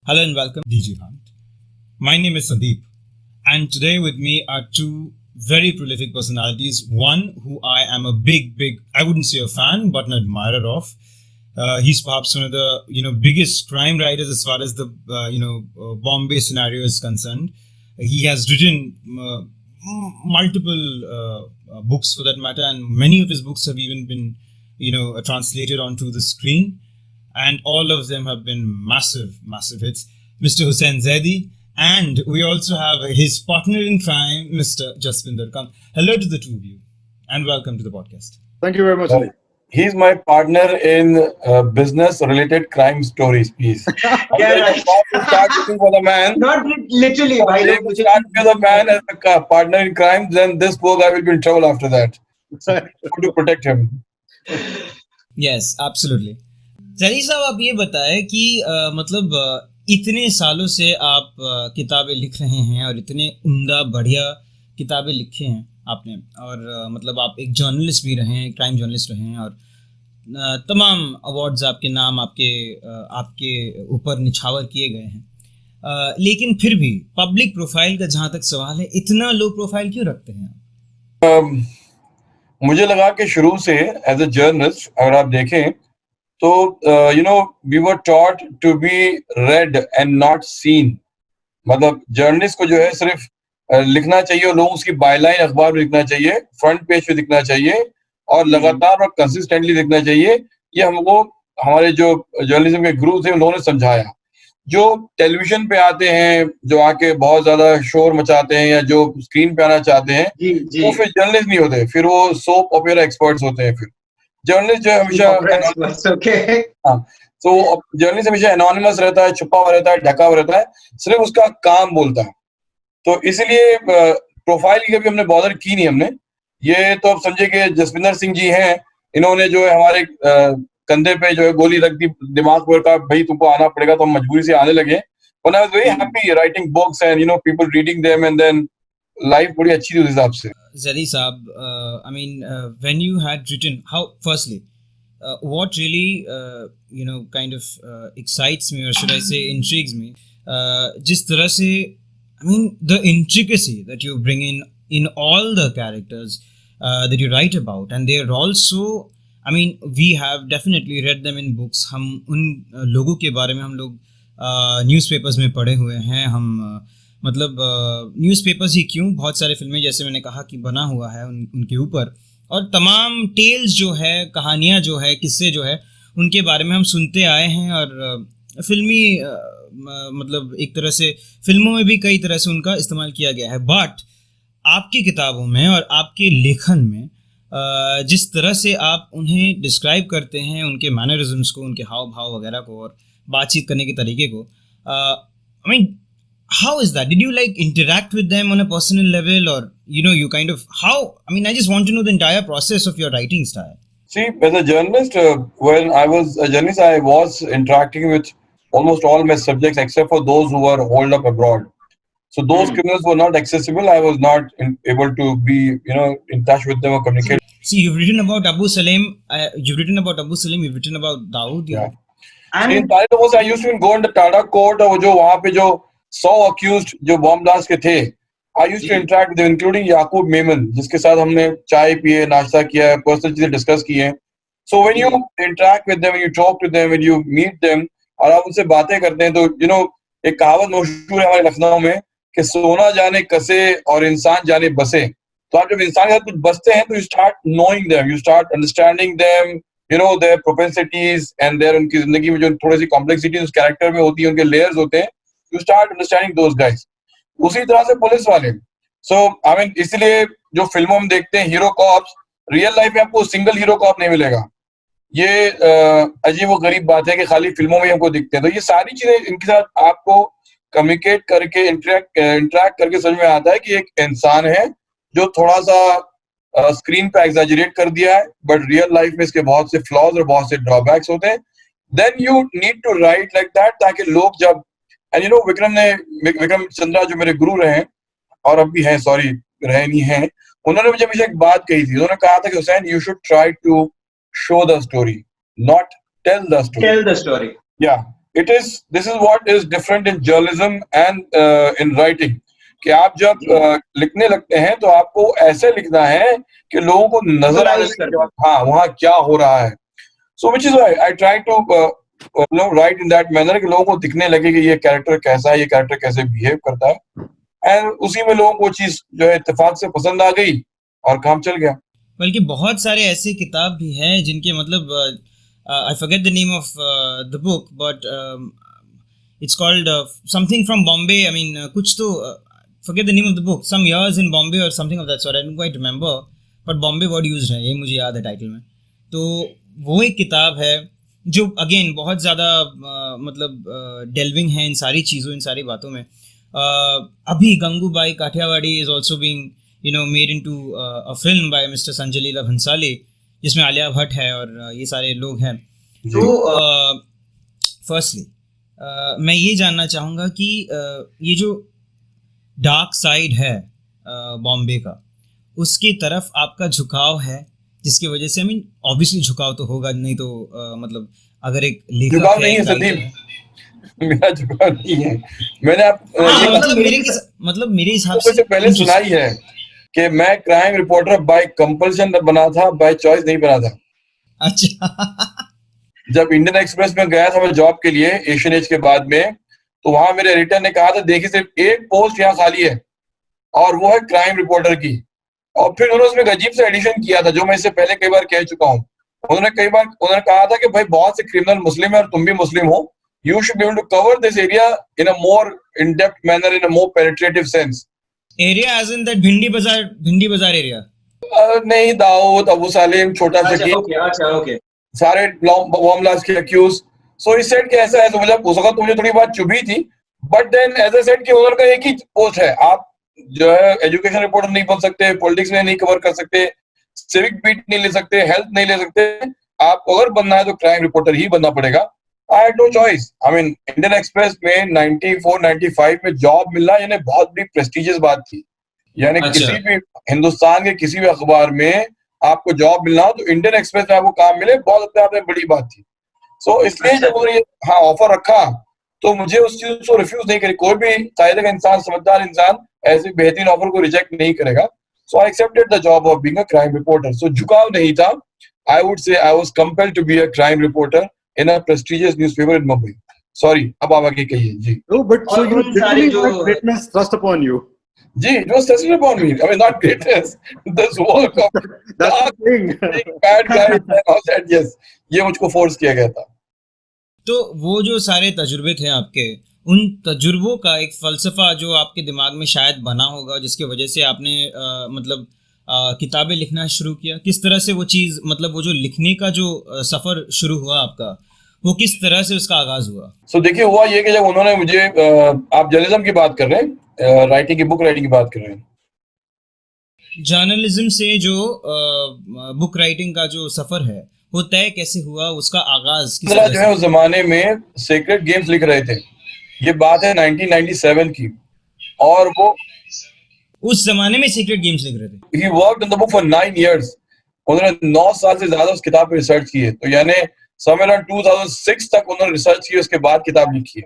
Hello and welcome, DG Hunt. My name is Sandeep, and today with me are two very prolific personalities. One who I am a I wouldn't say a fan, but an admirer of. He's perhaps one of the biggest crime writers as far as the Bombay scenario is concerned. He has written multiple books for that matter, and many of his books have even been translated onto the screen, and all of them have been massive hits. Mr. Hussain Zaidi, and we also have his partner in crime, Mr. Jasvinder Kant. Hello to the two of you, and welcome to the podcast. Thank you very much. He's my partner in business-related crime stories, please. Start looking for the man. Not literally. Start with the man as a partner in crime, then this poor guy will be in trouble after that. So, to protect him. Yes, absolutely. जरी साहब, आप ये बताएं कि मतलब इतने सालों से आप किताबें लिख रहे हैं और इतने उम्दा बढ़िया किताबें लिखे हैं आपने, और मतलब आप एक जर्नलिस्ट भी रहे हैं, क्राइम जर्नलिस्ट रहे हैं, और तमाम अवार्ड्स आपके नाम आपके ऊपर निछावर किए गए हैं, लेकिन फिर भी पब्लिक प्रोफाइल का जहाँ तक सवाल है, इतना लो प्रोफाइल क्यों रखते हैं? मुझे लगा कि शुरू से एज ए जर्नलिस्ट अगर आप देखें तो we were taught to be read and not seen. मतलब जर्नलिस्ट को जो है सिर्फ लिखना चाहिए और लोगों उसकी बायलाइन अखबार में लिखना चाहिए, फ्रंट पेज पे लिखना चाहिए और लगातार और कंसिस्टेंटली लिखना चाहिए. ये हमको हमारे जो जर्नलिज्म के गुरु थे उन लोगों ने समझाया. जो टेलीविजन पे आते हैं, जो आके बहुत ज्यादा शोर मचाते हैं या जो स्क्रीन पे आना चाहते हैं, वो फिर जर्नलिस्ट नहीं होते, फिर वो सोप ओपेरा एक्सपर्ट्स होते हैं. फिर जर्नलिस्ट जो है हमेशा तो जर्नलिस्ट हमेशा एनोनिमस रहता है, छुपा हुआ रहता है, ढका हुआ रहता है, सिर्फ उसका काम बोलता है. तो इसलिए प्रोफाइल की कभी हमने बॉदर की नहीं. हमने ये तो अब समझे कि जसविंदर सिंह जी हैं, इन्होंने जो है हमारे कंधे पे जो है गोली रख दी दिमाग पर, का भाई तुमको आना पड़ेगा, तो हम मजबूरी से आने लगे. But I was very happy writing books and people reading them, and then life बड़ी अच्छी थी उस हिसाब से. Zari साहब, I mean, when you had written, firstly, what really kind of excites me, or should I say intrigues me, जिस तरह से, I mean, the intricacy that you bring in all the characters that you write about, and they're also, I mean, we have definitely read them in books. हम उन लोगों के बारे में हम लोग न्यूज़पेपर्स में पढ़े हुए हैं. हम मतलब न्यूज़पेपर्स ही क्यों, बहुत सारे फिल्में जैसे मैंने कहा कि बना हुआ है उनके ऊपर, और तमाम टेल्स जो है, कहानियाँ जो है, किस्से जो है, उनके बारे में हम सुनते आए हैं. और फिल्मी मतलब एक तरह से फिल्मों में भी कई तरह से उनका इस्तेमाल किया गया है. बट आपकी किताबों में और आपके लेखन में जिस तरह से आप उन्हें डिस्क्राइब करते हैं, उनके मैनरिज्म्स को, उनके हाव भाव वगैरह को, और बातचीत करने के तरीके को, I mean, how is that? Did you like interact with them on a personal level, or you kind of, how, I mean, I just want to know the entire process of your writing style. See, as a journalist, when I was a journalist, I was interacting with almost all my subjects except for those who were holed up abroad. So those criminals were not accessible. I was not able to be, in touch with them or communicate. See, you've written about Abu Salim. You've written about Dawood. Yeah. And in Thailand, I used to go in the Tada court, और जो वहाँ पे जो 100 accused जो bomb blast के थे, I used to interact with them, including Yaqub Memon, जिसके साथ हमने चाय पिए, नाश्ता किया, personal चीजें discuss की हैं. So when you interact with them, when you talk to them, when you meet them, और आप उनसे बातें करते हैं, तो एक कहावत मशहूर है हमारे लखनऊ में कि सोना जाने कसे और इंसान जाने बसे. तो आप जब इंसान के साथ कुछ बसते हैं तो you start knowing them, you start understanding them, their propensities and their उनकी जिंदगी में जो थोड़ी सी complexity उस character में होती है, उनके layers होते हैं, you start understanding those guys. उसी तरह से पुलिस वाले. So I mean, इसलिए जो फिल्मों में देखते हैं हीरो कॉप्स, रियल लाइफ में आपको सिंगल हीरो कॉप नहीं मिलेगा. ये अजीब व गरीब बात है कि खाली फिल्मों में हमको दिखते हैं. तो ये सारी चीजें इनके साथ आपको कम्युनिकेट करके इंटरेक्ट करके समझ में आता है कि एक इंसान है जो थोड़ा सा स्क्रीन पे एग्जैजरेट कर दिया है, बट रियल लाइफ में इसके बहुत से फ्लॉज और बहुत से ड्रॉबैक्स होते हैं. Then you need to write like that, ताकि लोग जब, एंड विक्रम चंद्रा जो मेरे गुरु रहे और अब भी हैं, सॉरी रहे नहीं हैं, उन्होंने मुझे हमेशा एक बात कही थी. उन्होंने कहा था कि Hussain, you should try to show the story, not tell the story. Tell the story. Yeah. this is what is different in journalism and in writing, कि आप जब लिखने लगते हैं तो आपको ऐसे लिखना है कि लोगों को नजर आने Visualize लगे कर कि हाँ वहाँ क्या हो रहा है. So which is why I try to write in that manner कि लोगों को दिखने लगे कि ये कैरेक्टर कैसा है, ये कैरेक्टर कैसे बिहेव करता है, एंड उसी में लोगों को चीज जो है इत्तेफाक से पसंद आ गई और काम चल गया. बल्कि बहुत सारे ऐसे किताब भी हैं जिनके मतलब I forget the name of the book but it's called something from Bombay. I mean कुछ तो forget the name of the book, some years in Bombay और something of that sort. I don't quite remember, but Bombay word used है, ये मुझे याद है title में. तो वो एक किताब है जो अगेन बहुत ज़्यादा मतलब डेल्विंग है इन सारी चीज़ों, इन सारी बातों में. अभी Gangubai Kathiawadi is also being made into a film by Mr. Sanjay Leela Bhansali, जिसमें आलिया भट्ट है और ये सारे लोग हैं. तो फर्स्टली मैं ये जानना चाहूँगा कि ये जो डार्क साइड है बॉम्बे का, उसकी तरफ आपका झुकाव है, जिसकी वजह से ऑब्वियसली झुकाव तो होगा, नहीं तो मतलब अगर एक लेखक झुकाव है, नहीं है संदीप, मेरा झुकाव नहीं है. मैंने मतलब मेरे हिसाब से पहले सुनाई है कि मैं क्राइम रिपोर्टर बाय कंपल्शन बना था, बाय चॉइस नहीं बना था. अच्छा. जब इंडियन एक्सप्रेस में गया था मैं जॉब के लिए एशियन एज के बाद में, तो वहां मेरे एडिटर ने कहा था देखिए सिर्फ एक पोस्ट यहाँ खाली है और वो है क्राइम रिपोर्टर की. और फिर उन्होंने उसमें अजीब से एडिशन किया था जो मैं इससे पहले कई बार कह चुका हूँ. उन्होंने कहा था कि भाई बहुत से क्रिमिनल मुस्लिम है और तुम भी मुस्लिम हो, you should be able to cover this area in a more in depth manner, in a more penetrative sense. Area as in that Bhindi Bazaar area? नहीं, दाऊद, अबू सालिम, छोटा शकील, ओके, सारे बॉम्बलास्ट के अक्यूज. सो इस सेट के ऐसा है, तो मुझे उस वक्त मुझे थोड़ी बात चुभी थी, but then as a set कि उन्होंने का एक ही पोस्ट है, आप जो है एजुकेशन रिपोर्टर नहीं बन सकते, पॉलिटिक्स में नहीं कवर कर सकते, सिविक बीट नहीं ले सकते, हेल्थ नहीं ले सकते, आपको अगर बनना है तो क्राइम रिपोर्टर ही बनना पड़ेगा. I had no choice. I mean Indian Express में 94-95 में जॉब मिलना यानी बहुत बड़ी प्रेस्टिजियस बात थी. यानी किसी भी हिंदुस्तान के किसी भी अखबार में आपको जॉब मिलना हो तो इंडियन एक्सप्रेस में आपको काम मिले, बहुत अपने आप में बड़ी बात थी. सो इसलिए जब उन्होंने ऑफर रखा तो मुझे उस चीज को रिफ्यूज नहीं करी. कोई भी कायदे का इंसान, समझदार इंसान ऐसे बेहतरीन ऑफर को रिजेक्ट नहीं करेगा. So I accepted the job of being a crime reporter. So झुकाव नहीं था. I would say I was compelled to be a crime reporter in a prestigious newspaper in Mumbai. Sorry, अब आप आगे कहिए जी. No, but so you literally had greatness thrust upon you. Ji, it was thrust upon me. I mean, not greatness. This work of That's the thing. bad guy and all that. Yes, ये मुझको force किया गया था. तो वो जो सारे तजुर्बे थे आपके, उन तजुर्बों का एक फलसफा जो आपके दिमाग में शायद बना होगा, जिसकी वजह से आपने मतलब किताबें लिखना शुरू किया. किस तरह से वो चीज़, मतलब वो जो लिखने का जो सफ़र शुरू हुआ आपका, वो किस तरह से उसका आगाज हुआ? सो देखिए, हुआ ये कि जब उन्होंने मुझे आप जर्नलिज्म की बात कर रहे हैं, राइटिंग की, बुक राइटिंग की बात कर रहे हैं. जर्नलिज्म से जो बुक राइटिंग का जो सफ़र है वो तय कैसे हुआ, उसका आगाज किस तरह जो है उस जमाने में सीक्रेट गेम्स लिख रहे थे. ये बात है 1997 की, और वो उस जमाने में सीक्रेट गेम्स लिख रहे थे. He worked on the book for 9 years. उन्होंने 9 साल से ज्यादा उस किताब पे रिसर्च की है. तो यानी somewhere around 2006 तक उन्होंने रिसर्च की, उसके बाद किताब लिखी है.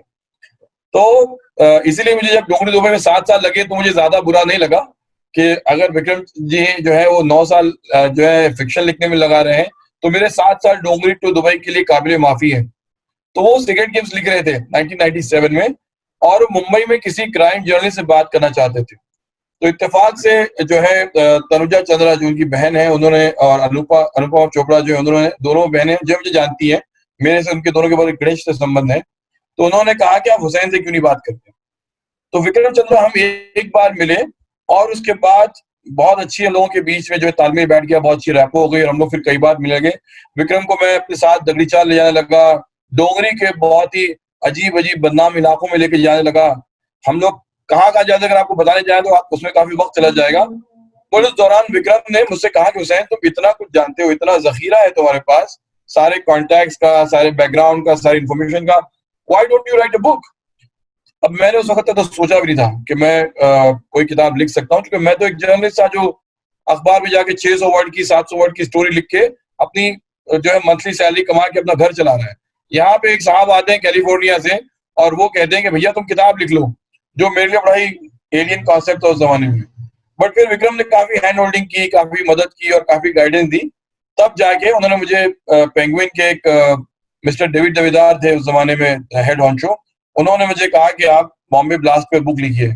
तो इसीलिए मुझे जब डोंगरी दुबई में 7 साल लगे तो मुझे ज्यादा बुरा नहीं लगा कि अगर विक्रम जी जो है वो 9 साल जो है फिक्शन लिखने में लगा रहे हैं, तो मेरे 7 साल डोंगरी टू दुबई के लिए काबिल माफी है. तो वो सीक्रेट गेम्स लिख रहे थे 1997 में, और मुंबई में किसी क्राइम जर्नलिस्ट से बात करना चाहते थे. तो इत्तेफाक से जो है तनुजा चंद्रा जो उनकी बहन है, उन्होंने, और अनुपमा चोपड़ा जो है, उन्होंने, दोनों बहनें जो मुझे जानती हैं, मेरे से उनके दोनों के बाद घनिष्ठ संबंध है. तो उन्होंने कहा कि आप हुसैन से क्यों नहीं बात करते. तो विक्रम चंद्रा हम एक बार मिले, और उसके बाद बहुत अच्छी है लोगों के बीच में जो है तालमेल बैठ गया, बहुत अच्छी रैपो हो गई, और हम लोग फिर कई बार मिले गए. विक्रम को मैं अपने साथ दगड़ी चाल ले जाने लगा, डोंगरी के बहुत ही अजीब अजीब बदनाम इलाकों में लेके जाने लगा. हम लोग कहाँ जाते, अगर आपको बताने जाए तो आप उसमें काफी वक्त चला जाएगा. और उस दौरान विक्रम ने मुझसे कहा कि हुसैन, तुम इतना कुछ जानते हो, इतना जखीरा है तुम्हारे पास, सारे कॉन्टैक्ट्स का, सारे बैकग्राउंड का, सारी इंफॉर्मेशन का, why don't you right a book. अब मैंने उस वक्त तो सोचा भी नहीं था कि मैं कोई किताब लिख सकता हूँ, क्योंकि मैं तो एक जर्नलिस्ट था जो अखबार में जाके 600 वर्ड की, 700 वर्ड की स्टोरी लिख के अपनी जो है मंथली सैलरी कमा के अपना घर चला रहा है. यहाँ पे एक साहब आते हैं कैलिफोर्निया से और वो कहते हैं कि भैया तुम किताब लिख लो, जो मेरे लिए बड़ा ही एलियन कॉन्सेप्ट था उस जमाने में। बट फिर विक्रम ने काफी हैंड होल्डिंग की, काफी मदद की और काफी गाइडेंस दी, तब जाके उन्होंने मुझे पेंगुइन के एक मिस्टर डेविड दवेदार थे उस जमाने में हेड हॉन्चो, उन्होंने मुझे कहा कि आप बॉम्बे ब्लास्ट पे बुक लिखिए।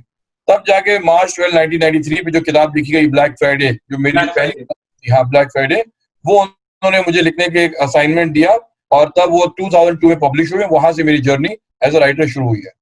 तब जाके मार्च 12 1993 पे जो किताब लिखी गई ब्लैक फ्राइडे, जो मेरी पहली किताब थी, हाँ ब्लैक फ्राइडे, वो उन्होंने मुझे लिखने के एक असाइनमेंट दिया और तब वो 2002 में पब्लिश हुए। वहां से मेरी जर्नी एज अ राइटर शुरू हुई है।